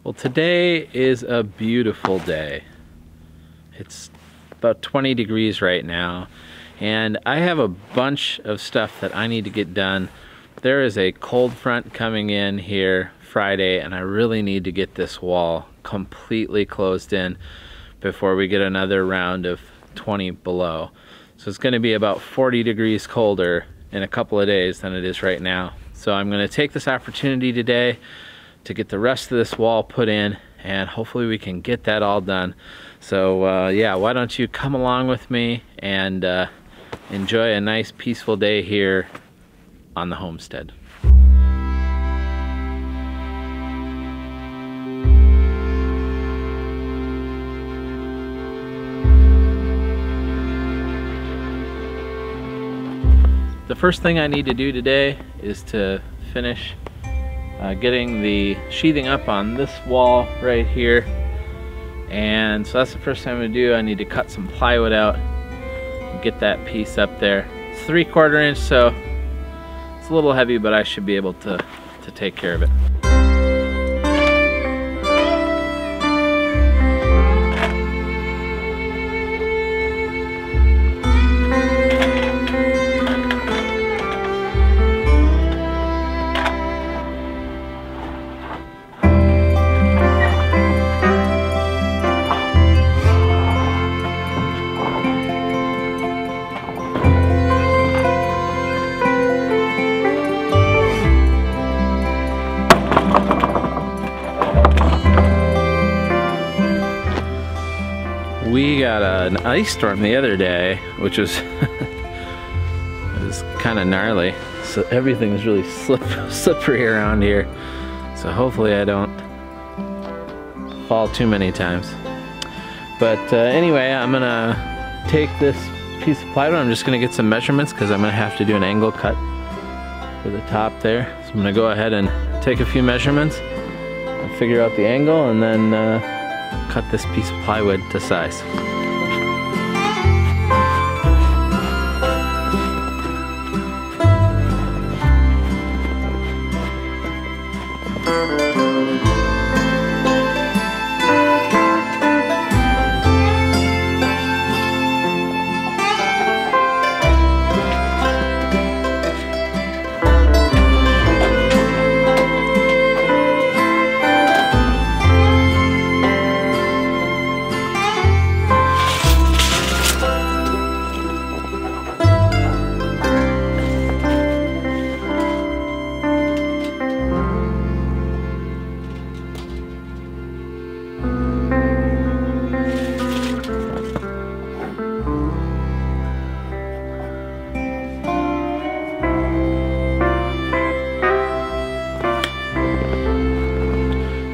Well, today is a beautiful day. It's about 20 degrees right now, and I have a bunch of stuff that I need to get done. There is a cold front coming in here Friday, and I really need to get this wall completely closed in before we get another round of 20 below. So it's going to be about 40 degrees colder in a couple of days than it is right now. So I'm going to take this opportunity today to get the rest of this wall put in, and hopefully we can get that all done. So yeah, why don't you come along with me and enjoy a nice peaceful day here on the homestead. The first thing I need to do today is to finish getting the sheathing up on this wall right here. And so that's the first thing I'm going to do. I need to cut some plywood out and get that piece up there. It's 3/4 inch, so it's a little heavy, but I should be able to take care of it. We got an ice storm the other day, which was it was kind of gnarly. So everything's really slippery around here. So hopefully I don't fall too many times. But anyway, I'm gonna take this piece of plywood. I'm just gonna get some measurements because I'm gonna have to do an angle cut for the top there. So I'm gonna go ahead and take a few measurements and figure out the angle, and then cut this piece of plywood to size.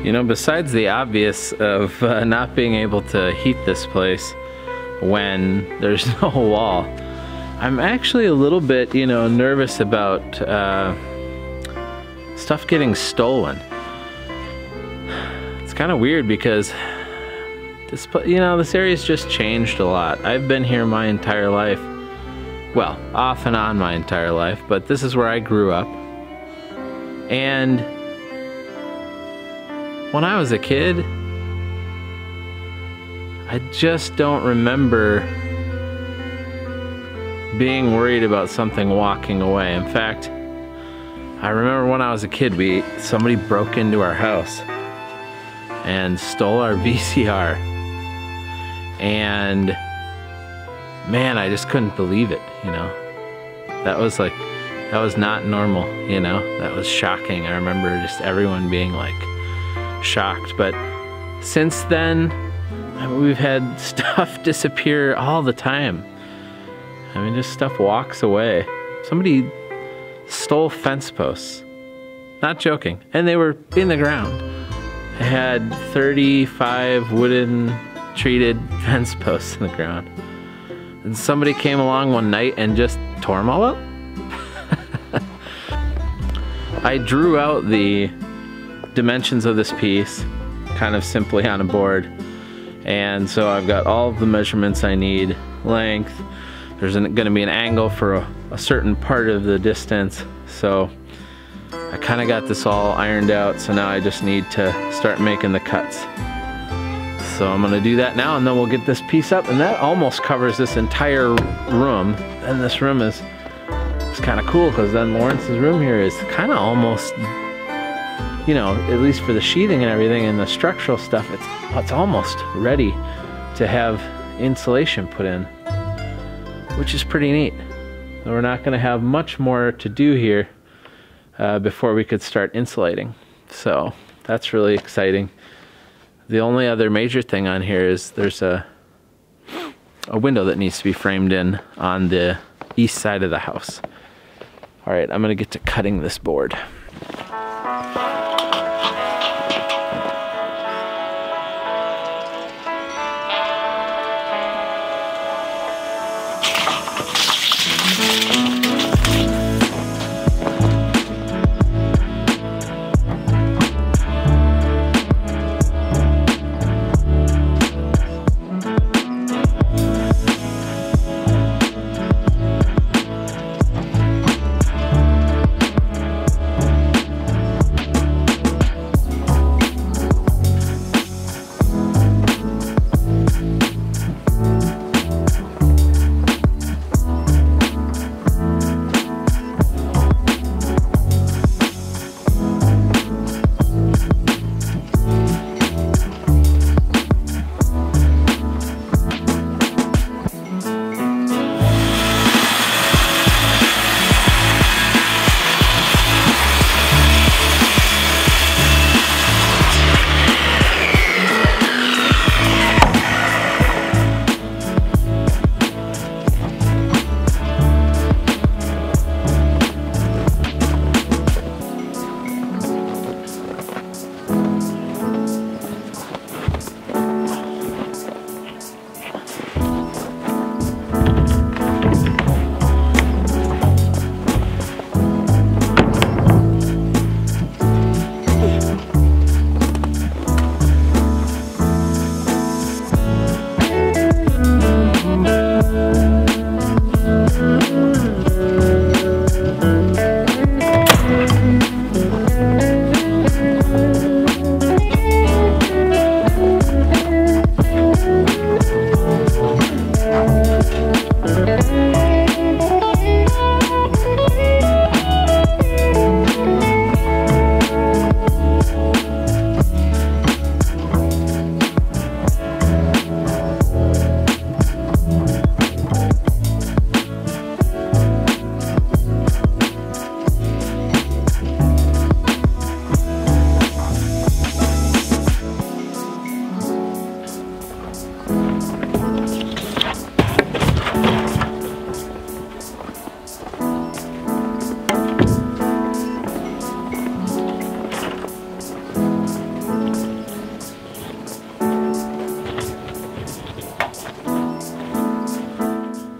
You know, besides the obvious of not being able to heat this place when there's no wall, I'm actually a little bit, you know, nervous about stuff getting stolen. It's kind of weird because this, you know, this area's just changed a lot. I've been here my entire life, well, off and on my entire life, but this is where I grew up. And when I was a kid, I just don't remember being worried about something walking away. In fact, I remember when I was a kid, somebody broke into our house and stole our VCR. And man, I just couldn't believe it, you know. That was not normal, you know. That was shocking. I remember just everyone being like shocked. But since then, I mean, we've had stuff disappear all the time. I mean, just stuff walks away. Somebody stole fence posts. Not joking. And they were in the ground. I had 35 wooden treated fence posts in the ground. And somebody came along one night and just tore them all up. I drew out the dimensions of this piece kind of simply on a board, and so I've got all of the measurements I need. Length, there's going to be an angle for a certain part of the distance, so I kind of got this all ironed out, so now I just need to start making the cuts. So I'm gonna do that now, and then we'll get this piece up, and that almost covers this entire room. And this room is kind of cool, because then Lawrence's room here is kind of almost, you know, at least for the sheathing and everything and the structural stuff, it's almost ready to have insulation put in, which is pretty neat. So we're not gonna have much more to do here before we could start insulating. So that's really exciting. The only other major thing on here is there's a window that needs to be framed in on the east side of the house. All right, I'm gonna get to cutting this board.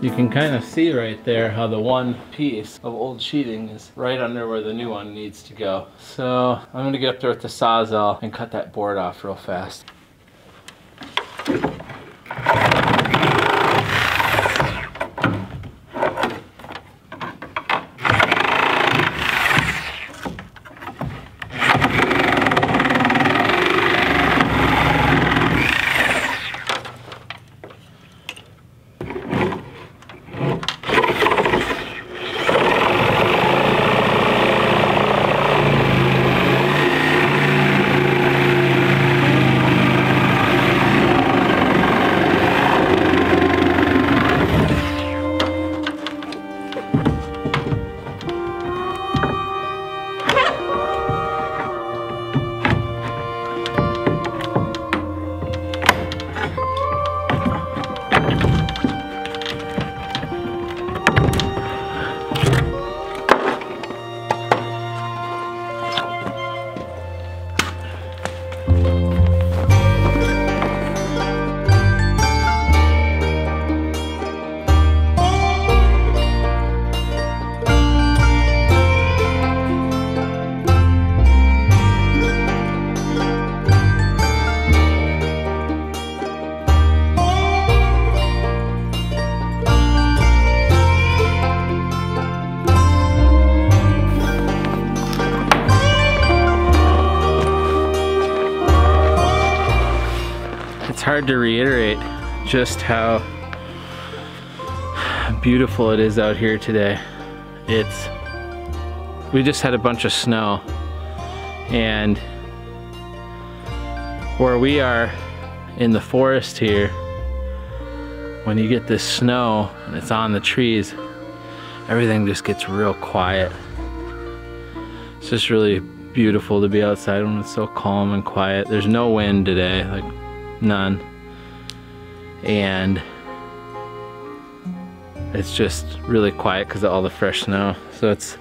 You can kind of see right there how the one piece of old sheathing is right under where the new one needs to go. So I'm gonna get up there with the Sawzall and cut that board off real fast. hard to reiterate just how beautiful it is out here today. We just had a bunch of snow, and where we are in the forest here, when you get this snow and it's on the trees, everything just gets real quiet. It's just really beautiful to be outside when it's so calm and quiet. There's no wind today, like none. And it's just really quiet because of all the fresh snow. So it's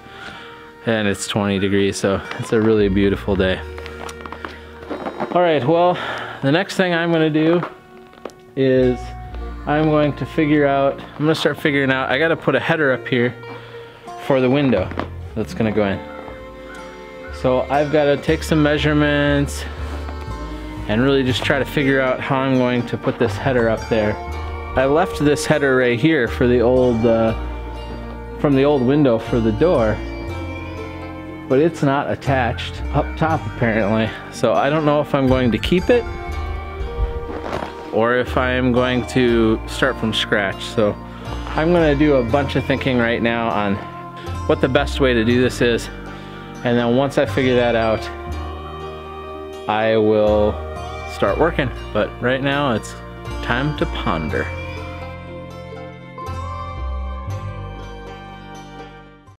20 degrees, so it's a really beautiful day. All right, well, the next thing I'm gonna do is I'm going to start figuring out, I gotta put a header up here for the window that's gonna go in. So I've gotta take some measurements and really just try to figure out how I'm going to put this header up there. I left this header right here for the old, from the old window for the door, but it's not attached up top apparently. So I don't know if I'm going to keep it or if I'm going to start from scratch. So I'm gonna do a bunch of thinking right now on what the best way to do this is. And then once I figure that out, I will start working. But right now it's time to ponder.